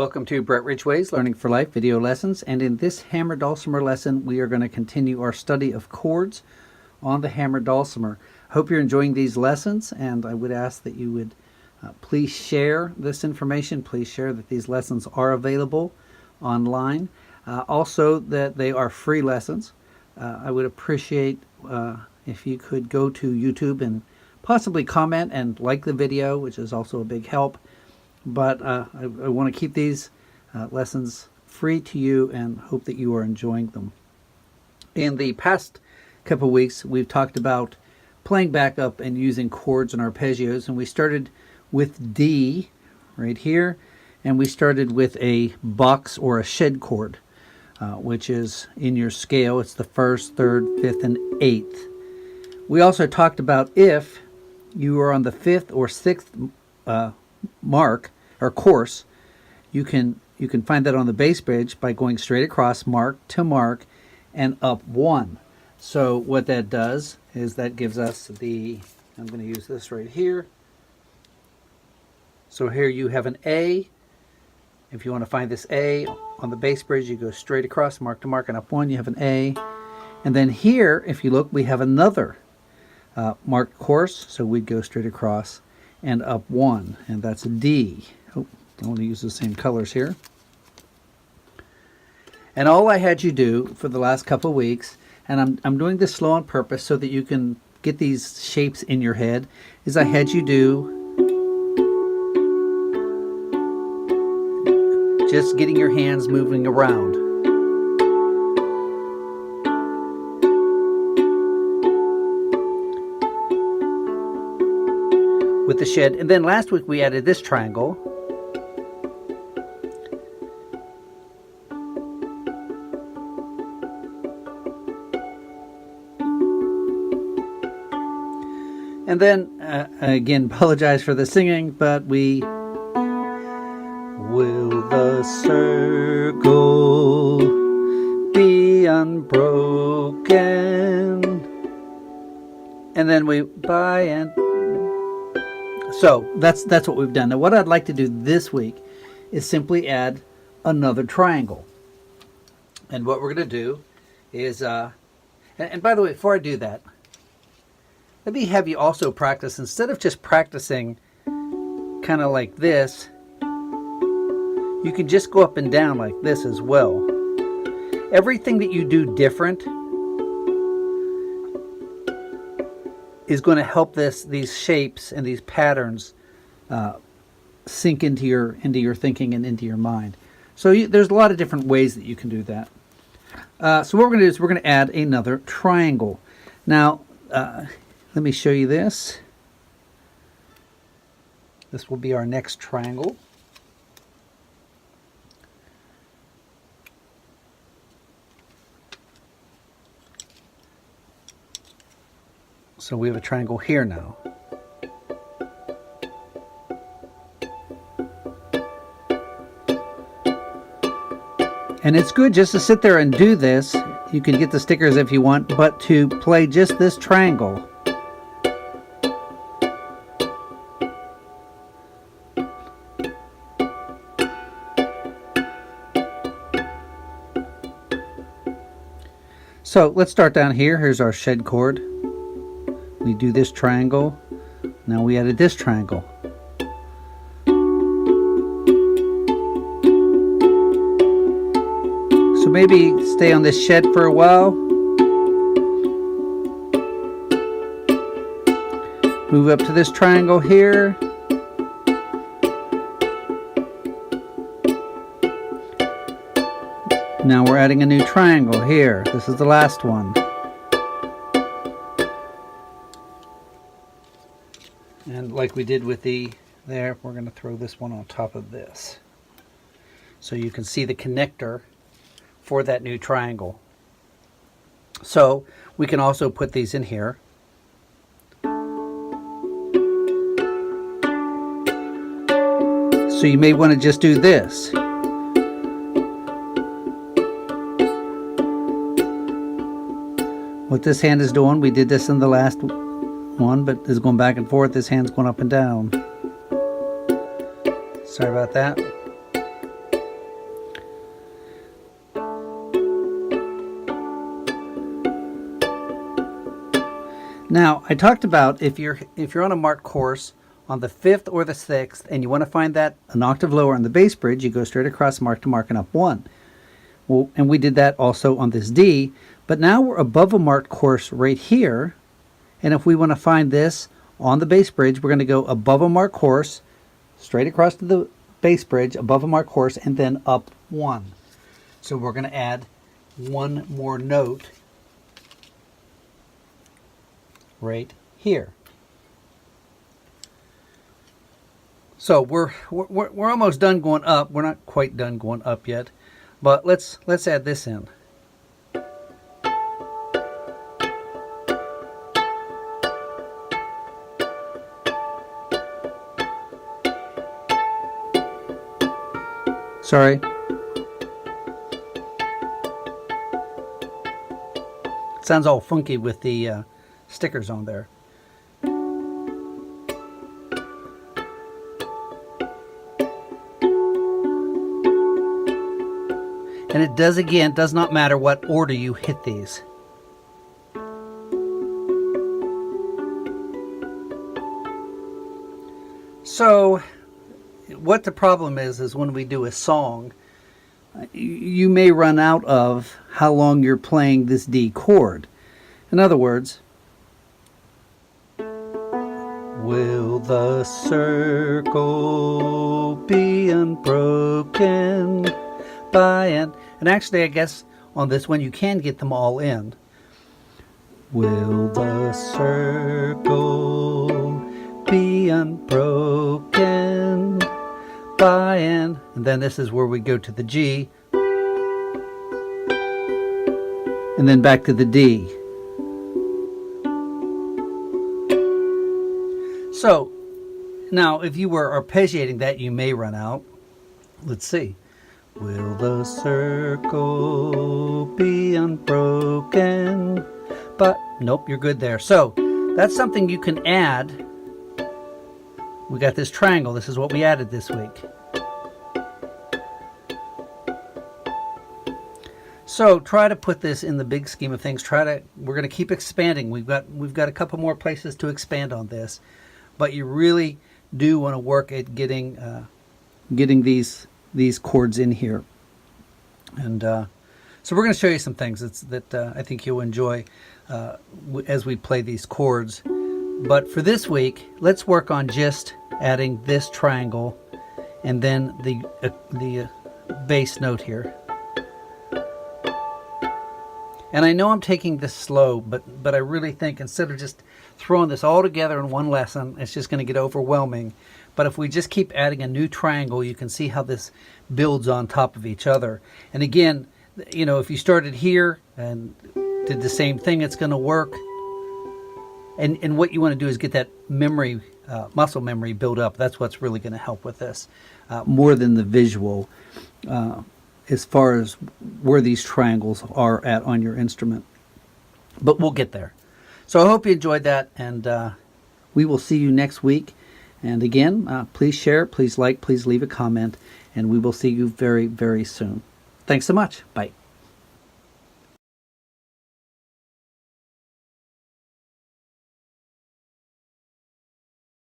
Welcome to Brett Ridgway's Learning for Life video lessons, and in this hammer dulcimer lesson we are going to continue our study of chords on the hammer dulcimer. Hope you're enjoying these lessons, and I would ask that you would please share this information. Please share that these lessons are available online. Also that they are free lessons. I would appreciate if you could go to YouTube and possibly comment and like the video, which is also a big help. But I want to keep these lessons free to you and hope that you are enjoying them. In the past couple of weeks, we've talked about playing backup and using chords and arpeggios, and we started with D right here, and we started with a box or a shed chord, which is in your scale. It's the 1st, 3rd, 5th, and 8th. We also talked about if you are on the 5th or 6th mark or course, you can find that on the bass bridge by going straight across mark to mark and up 1. So what that does is that gives us the, I'm going to use this right here. So here you have an A. If you want to find this A on the bass bridge, you go straight across mark to mark and up 1, you have an A. And then here, if you look, we have another marked course, so we'd go straight across and up 1, and that's a D. Oh, don't want to use the same colors here. And all I had you do for the last couple of weeks, and I'm doing this slow on purpose so that you can get these shapes in your head, is I had you do just getting your hands moving around. With the shed. And then last week we added this triangle. And then again, apologize for the singing, but we will the circle be unbroken, and then we by and so that's what we've done. Now what I'd like to do this week is simply add another triangle. And what we're going to do is, and by the way, before I do that, let me have you also practice, instead of just practicing kind of like this, you can just go up and down like this as well. Everything that you do different is going to help these shapes and these patterns sink into your thinking and into your mind. So there's a lot of different ways that you can do that. So what we're going to do is we're going to add another triangle. Now, let me show you this. This will be our next triangle. So we have a triangle here now. And it's good just to sit there and do this. You can get the stickers if you want, but to play just this triangle. So let's start down here. Here's our shed chord. We do this triangle. Now we added this triangle. So maybe stay on this shed for a while. Move up to this triangle here. Now we're adding a new triangle here. This is the last one. And like we did with the there, we're going to throw this one on top of this. So you can see the connector for that new triangle. So we can also put these in here. So you may want to just do this. What this hand is doing, we did this in the last one, but it's going back and forth. This hand's going up and down. Sorry about that. Now, I talked about if you're on a marked course on the 5th or the 6th and you want to find that an octave lower on the bass bridge, you go straight across mark to mark and up 1. Well, and we did that also on this D, but now we're above a marked course right here, and if we want to find this on the bass bridge, we're going to go above a marked course, straight across to the bass bridge, above a marked course, and then up 1. So we're going to add one more note right here. So we're almost done going up. We're not quite done going up yet, but let's add this in. Sorry. It sounds all funky with the stickers on there. And it does not matter what order you hit these. So what the problem is when we do a song, you may run out of how long you're playing this D chord. In other words, will the circle be unbroken by and actually I guess on this one you can get them all in. Will the circle be unbroken by and then this is where we go to the G and then back to the D. So now if you were arpeggiating that, you may run out. Let's see. Will the circle be unbroken? But nope, you're good there. So that's something you can add. We got this triangle. This is what we added this week. So try to put this in the big scheme of things. We're going to keep expanding. We've got a couple more places to expand on this, but you really do want to work at getting these chords in here. And so we're going to show you some things that I think you'll enjoy as we play these chords. But for this week, let's work on just adding this triangle and then the bass note here. And I know I'm taking this slow, but I really think instead of just throwing this all together in one lesson, it's just going to get overwhelming. But if we just keep adding a new triangle, you can see how this builds on top of each other. And again, you know, if you started here and did the same thing, it's going to work. And what you want to do is get that memory, muscle memory build up. That's what's really going to help with this, more than the visual, as far as where these triangles are at on your instrument. But we'll get there. So I hope you enjoyed that, and we will see you next week. And again, please share, please like, please leave a comment, and we will see you very, very soon. Thanks so much. Bye.